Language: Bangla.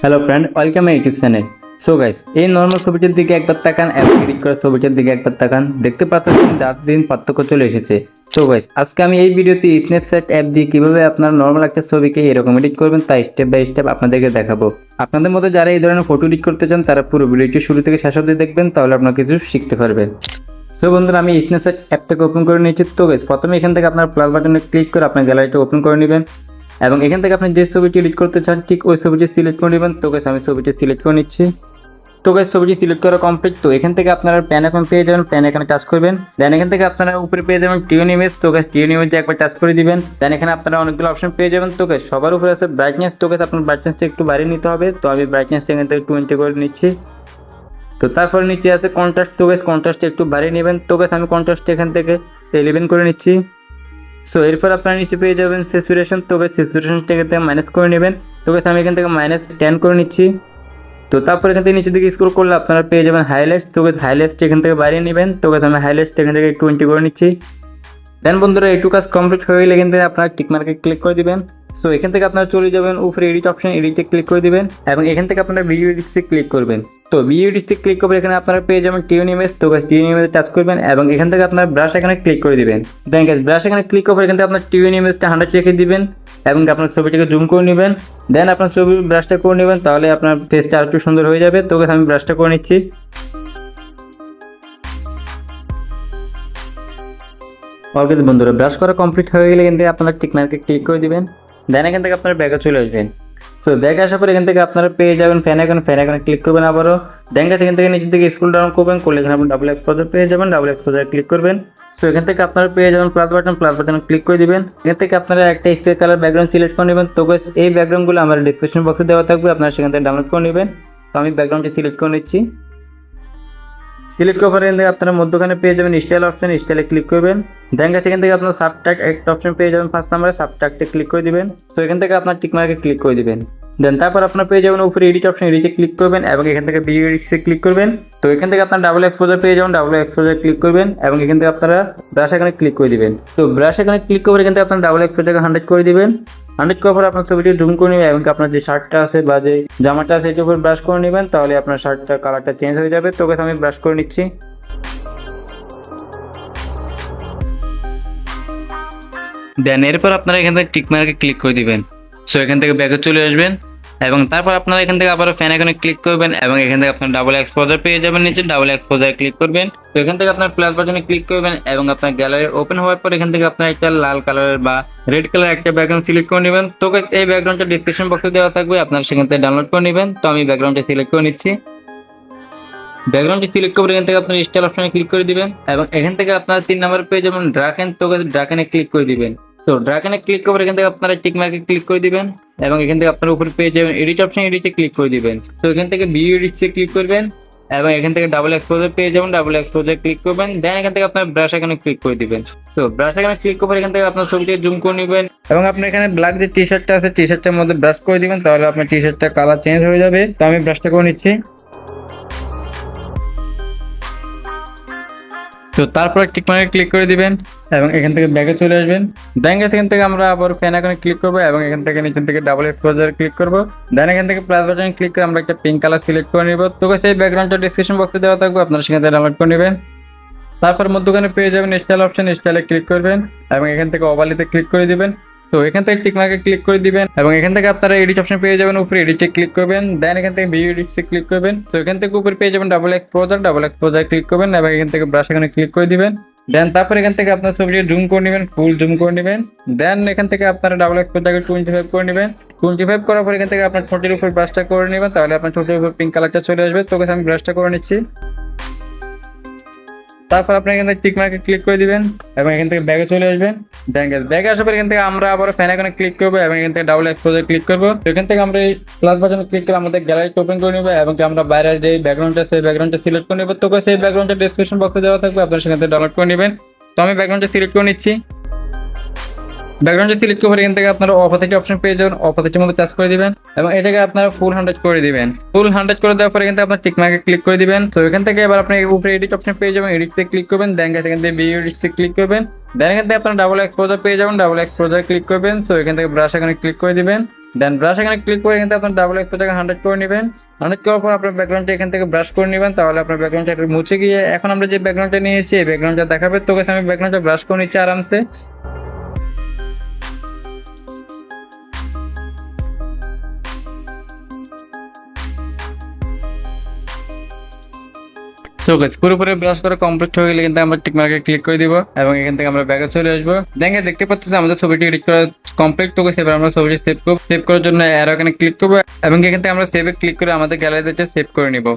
Hello friend, welcome my YouTube channel. So guys, এই নর্মাল ছবিটির দিকে একবার তাকান এবং এডিট করা ছবিটির দিকে একবার তাকান। দেখতে পাচ্ছেন রাত দিন পার্থক্য চলে এসেছে। সো গাইস, আজকে আমি এই ভিডিওতে স্ন্যাপচ্যাট অ্যাপ দিয়ে কিভাবে আপনার নর্মাল একটা ছবিকে এরকম এডিট করবেন তা স্টেপ বাই স্টেপ আপনাদেরকে দেখাবো। আপনাদের মধ্যে যারা এই ধরনের ফটো এডিট করতে চান তারা পুরো ভিডিওটি শুরু থেকে শেষ অবধি দেখবেন, তাহলে আপনারা কিছু শিখতে পারবেন। সো বন্ধুরা, আমি স্ন্যাপচ্যাট অ্যাপটাকে ওপেন করে নিয়েছি। তো গাইস, প্রথমে এখান থেকে আপনার প্লাস বাটনে ক্লিক করে আপনার গ্যালারিটা ওপেন করে নেবেন এবং এখান থেকে আপনি যে ছবিটি এডিট করতে চান ঠিক ওই ছবিটি সিলেক্ট করে নেবেন। তো গাইস, আমি ছবিটি সিলেক্ট করে নিচ্ছি। তো গাইস, ছবিটি সিলেক্ট করা কমপ্লিট। তো এখান থেকে আপনারা প্যান এখন পেয়ে যাবেন, প্যান এখানে টাচ করবেন। দেন এখান থেকে আপনারা উপরে পেয়ে যাবেন টিউন ইমেজ। তো গাইস, টিউন ইমেজে একবার টাচ করে দিবেন। দেন এখানে আপনারা অনেকগুলো অপশন পেয়ে যাবেন। তো গাইস, সবার উপরে আছে ব্রাইটনেস। তো গাইস, আপনার ব্রাইটনেসটা একটু বাড়িয়ে নিতে হবে। তো আমি ব্রাইটনেসটা এখান থেকে 20 করে নিচ্ছি। তো তারপর নিচে আছে কন্ট্রাস্ট। তো গাইস, কন্ট্রাস্টটা একটু বাড়িয়ে নেবেন। তো গাইস, আমি কন্ট্রাস্টটা এখান থেকে 11 করে নিচ্ছি। সো এরপর আপনারা নিচে পেয়ে যাবেন স্যাচুরেশন। তো গাইস, স্যাচুরেশনটা এখান থেকে মাইনাস করে নেবেন। তো গাইস, আমি এখান থেকে -10 করে নিচ্ছি। তো তারপর এখান থেকে নিচের দিকে স্ক্রল করলে আপনারা পেয়ে যাবেন হাইলাইটস। তো গাইস, হাইলাইটসটা এখান থেকে বাড়িয়ে নেবেন। তো গাইস, আমি হাইলাইটসটা এখান থেকে 20 করে নিচ্ছি। দেন বন্ধুরা, এইটুকু কাজ কমপ্লিট হয়ে গেলে এখান থেকে আপনারা টিক মার্কে ক্লিক করে দিবেন। সো এখান থেকে আপনারা চলে যাবেন উপরে এডিট অপশন, এডিটে ক্লিক করে দিবেন এবং এখান থেকে আপনারা ভিডিও এডিটসে ক্লিক করবেন। তো ভিডিও এডিটসে ক্লিক করে এখানে আপনারা পেয়ে যাবেন টিউন ইমেজ। তো গাইস, টিউন ইমেজে টাচ করবেন এবং এখান থেকে আপনারা ব্রাশ এখানে ক্লিক করে দিবেন। দেন গাইস, ব্রাশ এখানে ক্লিক করে এখান থেকে আপনার টিউন ইমেজটা 100 রেখে দিবেন এবং আপনার ছবিটাকে জুম করে নেবেন। দেন আপনার ছবির ব্রাশটা করে নেবেন, তাহলে আপনার ফেসটা আরেকটু সুন্দর হয়ে যাবে। তো গাইস, আমি ব্রাশটা করে নিচ্ছি। ওকে বন্ধুরা, ব্রাশ করা কমপ্লিট হয়ে গেলে এখান থেকে আপনারা টিক মার্কে ক্লিক করে দিবেন। দেন এখান থেকে আপনারা ব্যাগে চলে আসবেন। তো ব্যাগে আসার পর এখান থেকে আপনারা পেয়ে যাবেন ফ্যান আইকনে ক্লিক করবেন আবারও। দেন এখান থেকে নিচের দিকে স্ক্রল ডাউন করবেন, করলে এখানে আপনি ডাবল এক্সপোজার পেয়ে যাবেন, ডাবল এক্সপোজার ক্লিক করবেন। তো এখান থেকে আপনারা পেয়ে যাবেন প্লাস বাটনে ক্লিক করে দিবেন। এখান থেকে আপনারা একটা স্কেচ কালার ব্যাকগ্রাউন্ড সিলেক্ট করে নেবেন। তো গাইস, এই ব্যাকগ্রাউন্ডগুলো আমার ডিসক্রিপশন বক্সে দেওয়া থাকবে, আপনারা সেখান থেকে ডাউনলোড করে নেবেন। তো আমি ব্যাকগ্রাউন্ডটি সিলেক্ট করে নিচ্ছি। সিলেক্ট করার পরে আপনারা মধ্যখানে পেয়ে যাবেন স্টাইল অপশন, স্টাইলে ক্লিক করবেন। দেন এখান থেকে আপনার সাবট্রাক্ট একটা অপশন পেয়ে যাবেন, ফার্স্ট নাম্বারে সাবট্রাক্টে ক্লিক করে দিবেন। তো এখান থেকে আপনার টিক মার্কে ক্লিক করে দিবেন। দেন তারপর আপনার পেয়ে যাবেন উপরে এডিট অপশন, এডিটে ক্লিক করবেন এবং এখান থেকে ভিডিও এডিটসে ক্লিক করবেন। তো এখান থেকে আপনার ডাবল এক্সপোজার পেয়ে যাবেন, ডাবল এক্সপোজার ক্লিক করবেন এবং এখান থেকে আপনারা ব্রাশ এখানে ক্লিক করে দিবেন। তো ব্রাশ এখানে ক্লিক করে এখান থেকে আপনার ডাবল এক্সপোজারকে 100 করে দিবেন। 100 করার পর আপনার ছবিটি জুম করে নেবেন এবং আপনার যে শার্টটা আছে বা যে জামাটা আছে এটার উপর ব্রাশ করে নেবেন, তাহলে আপনার শার্টটার কালারটা চেঞ্জ হয়ে যাবে। তো আমি ব্রাশ করে নিচ্ছি। দেন এরপর আপনারা এখান থেকে টিক মার্কে ক্লিক করে দিবেন। সো এখান থেকে ব্যাকে চলে আসবেন এবং তারপর আপনারা এখান থেকে আবার ফ্যান আইকনে ক্লিক করবেন এবং এখান থেকে আপনার ডাবল এক্সপোজার পেয়ে যাবেন, নিচে ডাবল এক্সপোজার ক্লিক করবেন। তো এখান থেকে আপনার প্লাস বাটনে ক্লিক করবেন এবং আপনার গ্যালারি ওপেন হওয়ার পর এখান থেকে আপনার একটা লাল কালারের বা রেড কালার একটা ব্যাকগ্রাউন্ড সিলেক্ট করে নেবেন। তো এই ব্যাকগ্রাউন্ডটা ডিসক্রিপশন বক্সে দেওয়া থাকবে, আপনারা সেখান থেকে ডাউনলোড করে নেবেন। তো আমি ব্যাকগ্রাউন্ডটা সিলেক্ট করে নিচ্ছি। ব্যাকগ্রাউন্ডটি সিলেক্ট করে এখান থেকে আপনার স্টাইল অপশনে ক্লিক করে দিবেন এবং এখান থেকে আপনারা 3 নাম্বার পেয়ে যাবেন ড্রাকেন। তো ড্রাকেনে ক্লিক করে দিবেন। তো ড্রাকেনে ক্লিক করে এখান থেকে আপনারা টিক মার্কে ক্লিক করে দিবেন এবং এখান থেকে আপনার উপরে পেয়ে যাবেন এডিট অপশন, এডিটে ক্লিক করে দিবেন। তো এখান থেকে ভিডিও এডিটসে ক্লিক করবেন এবং এখান থেকে ডাবল এক্সপোজার পেয়ে যাবেন, ডাবল এক্সপোজার ক্লিক করবেন। দেন এখান থেকে আপনার ব্রাশ এখানে ক্লিক করে দিবেন। তো ব্রাশ এখানে ক্লিক করে এখান থেকে আপনার ছবিটি জুম করে নেবেন এবং আপনি এখানে ব্ল্যাক যে টি শার্টটা আছে টি শার্টের মধ্যে ব্রাশ করে দিবেন, তাহলে আপনার টি শার্টটা কালার চেঞ্জ হয়ে যাবে। তো আমি ব্রাশটা করে নিচ্ছি। তো তারপর টিক মার্কে ক্লিক করে দিবেন এবং এখান থেকে ব্যাগে চলে আসবেন। দেন এখান থেকে আমরা আবার ফ্যান আইকনে ক্লিক করবো এবং এখান থেকে নিচের থেকে ডাবল এক্সপোজার ক্লিক করবো। দেন এখান থেকে প্লাস বাটনে ক্লিক করে আমরা একটা পিঙ্ক কালার সিলেক্ট করে নিব। তো সেই ব্যাকগ্রাউন্ডটা ডিসক্রিপশন বক্সে দেওয়া থাকবে, আপনারা সেখান থেকে ডাউনলোড করে নেবেন। তারপর মধ্যখানে পেয়ে যাবেন স্টাইল অপশন, স্টাইলে ক্লিক করবেন এবং এখান থেকে ওভারলেতে ক্লিক করে দিবেন। তো এখান থেকে টিক মার্কে ক্লিক করে দিবেন এবং এখান থেকে আপনারা এডিট অপশন পেয়ে যাবেন, উপরে এডিটে ক্লিক করবেন। দেন এখান থেকে ভিডিও এডিটসে ক্লিক করবেন। তো এখান থেকে উপরে পেয়ে যাবেন ডাবল এক্সপোজার ক্লিক করবেন এবং এখান থেকে ব্রাশ এখানে ক্লিক করে দিবেন। দেন তারপর এখান থেকে আপনার ছবিটি জুম করে নেবেন, ফুল জুম করে নেবেন। দেন এখান থেকে আপনারা ডাবল এক্সপোজারকে 25 করে নেবেন। 25 করার পর এখান থেকে আপনার ছোটির উপর ব্রাশটা করে নেবেন, তাহলে আপনার ছোটির উপর পিঙ্ক কালারটা চলে আসবে। তো আমি ব্রাশটা করে নিচ্ছি। তারপর আপনি এখান থেকে টিক মার্কে ক্লিক করে দিবেন এবং এখান থেকে ব্যাগে চলে আসবেন। ব্যাগে আসার পর এখান থেকে আমরা আবার ফ্যান আইকনে ক্লিক করবো এবং এখান থেকে ডাবল এক্সপোজার ক্লিক করবো। তো এখান থেকে আমরা এই প্লাস বাটনে ক্লিক করে আমাদের গ্যালারিটা ওপেন করে নেবো এবং আমরা বাইরের যে ব্যাকগ্রাউন্ডটা সেই ব্যাকগ্রাউন্ডটা সিলেক্ট করে নেবো। তো সেই ব্যাকগ্রাউন্ডটা ডিসক্রিপশন বক্সে দেওয়া থাকবে, আপনারা সেখান থেকে ডাউনলোড করে নেবেন। তো আমি ব্যাকগ্রাউন্ডটা সিলেক্ট করে নিচ্ছি। ব্যাকগ্রাউন্ডে সিলেক্ট করে এখান থেকে আপনারা অপোজিট অপশন পেয়ে যাবেন, অপোজিটের মধ্যে টাচ করে দিবেন এবং এই জায়গায় আপনারা ফুল 100 করে দিবেন। ফুল 100 করে দেওয়ার পরে এখান থেকে আপনার টিক মার্কে ক্লিক করে দিবেন। তো এখান থেকে এবার আপনি উপরে এডিট অপশন পেয়ে যাবেন, এডিটসে ক্লিক করবেন। দেন এখান থেকে ভিডিও এডিটসে ক্লিক করবেন। দেন এখান থেকে আপনারা ডাবল এক্সপোজার পেয়ে যাবেন, ডাবল এক্সপোজার ক্লিক করবেন। সো এখান থেকে ব্রাশ এখানে ক্লিক করে দিবেন। দেন ব্রাশ এখানে ক্লিক করে কিন্তু আপনার ডাবল এক্সপোজারকে 100 করে নেবেন। 100 করার পর আপনার ব্যাকগ্রাউন্ডটা এখান থেকে ব্রাশ করে নেবেন, তাহলে আপনার ব্যাকগ্রাউন্ডটা একটু মুছে গিয়ে এখন আমরা যে ব্যাকগ্রাউন্ডটা নিয়েছি এই ব্যাকগ্রাউন্ডটা দেখাবে। তো guys, আমি ব্যাকগ্রাউন্ডটা ব্রাশ করে নিচ্ছি আরামসে। সো গাইস, পুরোপুরি ব্রাশ করা কমপ্লিট হয়ে গেলে কিন্তু আমরা টিক মার্কে ক্লিক করে দিব এবং এখান থেকে আমরা ব্যাকে চলে আসবো। দেখতে পাচ্ছি আমাদের ছবিটি এডিট করা কমপ্লিট তো গেছে। এবার আমরা ছবিটি সেভ করব। সেভ করার জন্য অ্যারো এখানে ক্লিক করব এবং এখান থেকে আমরা সেভে ক্লিক করে আমাদের গ্যালারিতে সেভ করে নিব।